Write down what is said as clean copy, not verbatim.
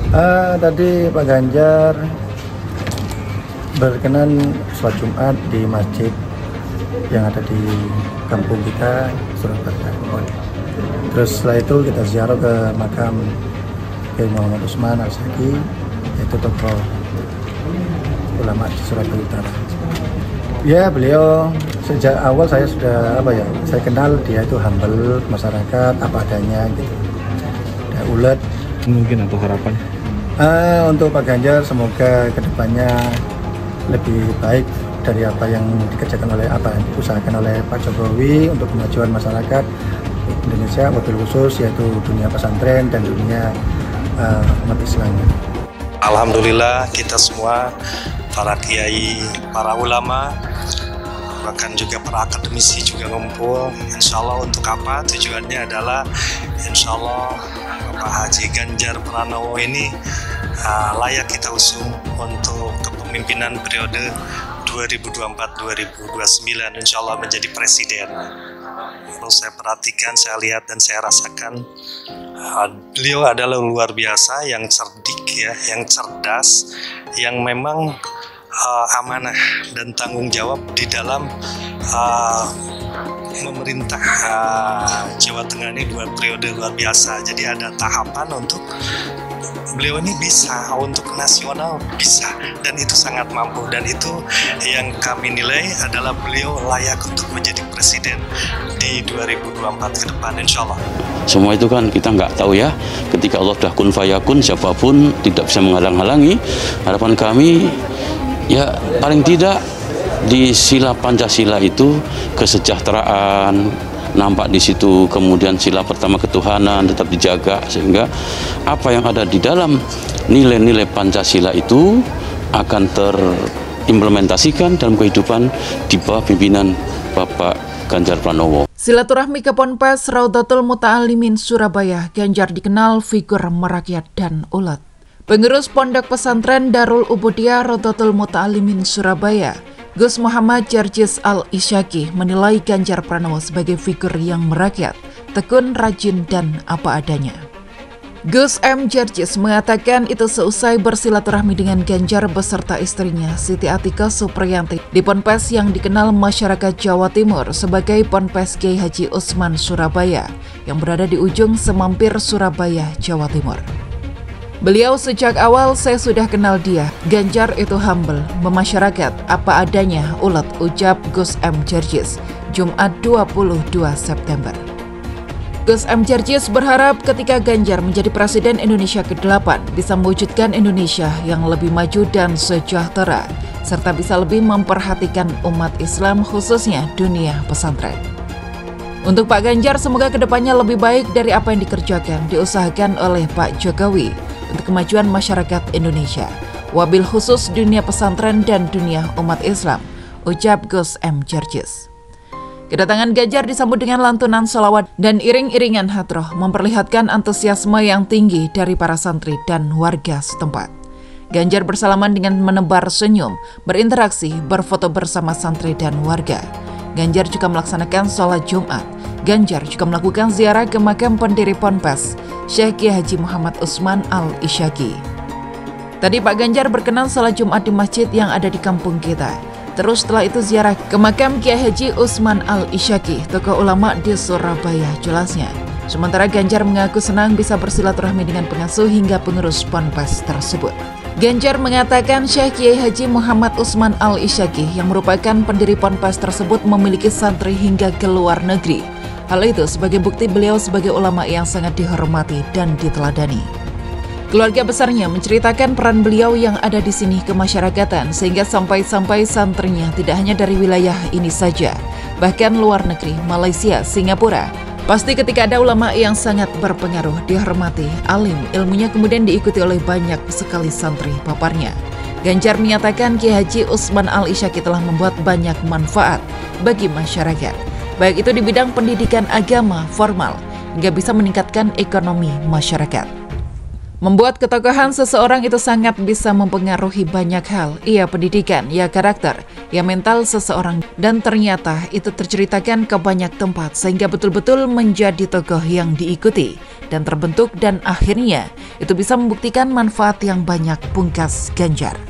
Tadi Pak Ganjar berkenan sholat Jumat di masjid yang ada di kampung kita, Surabaya. Terus setelah itu kita ziarah ke makam Kiai Muhammad Usman Al-Isyaki, yaitu tokoh ulama di Surabaya Utara. Ya, beliau sejak awal saya sudah saya kenal dia itu humble, masyarakat apa adanya gitu. Dia ulet. Mungkin apa harapan? Untuk Pak Ganjar semoga kedepannya lebih baik dari apa yang dikerjakan oleh yang diusahakan oleh Pak Jokowi untuk kemajuan masyarakat Indonesia, wabil khusus yaitu dunia pesantren dan dunia umat Islam. Alhamdulillah kita semua para kiai, para ulama, bahkan juga para akademisi juga ngumpul. Insya Allah untuk apa? Tujuannya adalah Insya Allah Bapak Haji Ganjar Pranowo ini layak kita usung untuk kepemimpinan periode 2024-2029 Insya Allah menjadi presiden. Kalau saya perhatikan, saya lihat dan saya rasakan beliau adalah luar biasa, yang cerdik ya, yang cerdas, yang memang amanah dan tanggung jawab di dalam memerintah Jawa Tengah ini 2 periode luar biasa. Jadi ada tahapan untuk beliau ini bisa, untuk nasional bisa, dan itu sangat mampu, dan itu yang kami nilai adalah beliau layak untuk menjadi presiden di 2024 ke depan insya Allah. Semua itu kan kita nggak tahu ya, ketika Allah sudah kun fayakun, siapapun tidak bisa menghalang-halangi. Harapan kami ya paling tidak di sila Pancasila itu kesejahteraan nampak di situ, kemudian sila pertama ketuhanan tetap dijaga, sehingga apa yang ada di dalam nilai-nilai Pancasila itu akan terimplementasikan dalam kehidupan di bawah pimpinan Bapak Ganjar Pranowo. Silaturahmi ke Ponpes Raudhatul Muta'alimin Surabaya, Ganjar dikenal figur merakyat dan ulet. Pengurus Pondok Pesantren Darul Ubudiyah Raudhatul Muta'alimin Surabaya, Gus Muhammad Jarjis Al-Isyaki menilai Ganjar Pranowo sebagai figur yang merakyat, tekun, rajin, dan apa adanya. Gus M. Jarjis mengatakan itu seusai bersilaturahmi dengan Ganjar beserta istrinya Siti Atika Supriyanti di Ponpes yang dikenal masyarakat Jawa Timur sebagai Ponpes Kiai Haji Usman Surabaya yang berada di ujung semampir Surabaya, Jawa Timur. Beliau sejak awal saya sudah kenal dia, Ganjar itu humble, memasyarakat, apa adanya, ulet, ucap Gus M. Jarjis, Jumat 22 September. Gus M. Jarjis berharap ketika Ganjar menjadi Presiden Indonesia ke-8 bisa mewujudkan Indonesia yang lebih maju dan sejahtera, serta bisa lebih memperhatikan umat Islam khususnya dunia pesantren. Untuk Pak Ganjar semoga kedepannya lebih baik dari apa yang dikerjakan, diusahakan oleh Pak Jokowi untuk kemajuan masyarakat Indonesia, wabil khusus dunia pesantren dan dunia umat Islam, ucap Gus M. Jarjis. Kedatangan Ganjar disambut dengan lantunan sholawat dan iring-iringan hadroh memperlihatkan antusiasme yang tinggi dari para santri dan warga setempat. Ganjar bersalaman dengan menebar senyum, berinteraksi, berfoto bersama santri dan warga. Ganjar juga melaksanakan sholat Jumat. Ganjar juga melakukan ziarah ke makam pendiri Ponpes, Syekh Kiai Haji Muhammad Usman Al-Isyaki. Tadi Pak Ganjar berkenan sholat Jumat di masjid yang ada di kampung kita. Terus setelah itu ziarah ke makam Kiai Haji Usman Al-Isyaki, tokoh ulama di Surabaya, jelasnya. Sementara Ganjar mengaku senang bisa bersilaturahmi dengan pengasuh hingga pengurus Ponpes tersebut. Ganjar mengatakan Syekh Kiai Haji Muhammad Usman Al-Isyaki yang merupakan pendiri Ponpes tersebut memiliki santri hingga ke luar negeri. Hal itu sebagai bukti beliau sebagai ulama yang sangat dihormati dan diteladani. Keluarga besarnya menceritakan peran beliau yang ada di sini kemasyarakatan sehingga sampai-sampai santrinya tidak hanya dari wilayah ini saja, bahkan luar negeri, Malaysia, Singapura. Pasti ketika ada ulama yang sangat berpengaruh, dihormati, alim, ilmunya kemudian diikuti oleh banyak sekali santri paparnya. Ganjar menyatakan Kiai Haji Usman Al-Isyaki telah membuat banyak manfaat bagi masyarakat, baik itu di bidang pendidikan agama formal, hingga bisa meningkatkan ekonomi masyarakat. Membuat ketokohan seseorang itu sangat bisa mempengaruhi banyak hal. Ia pendidikan, ia karakter, ia mental seseorang. Dan ternyata itu terceritakan ke banyak tempat sehingga betul-betul menjadi tokoh yang diikuti dan terbentuk, dan akhirnya itu bisa membuktikan manfaat yang banyak, pungkas Ganjar.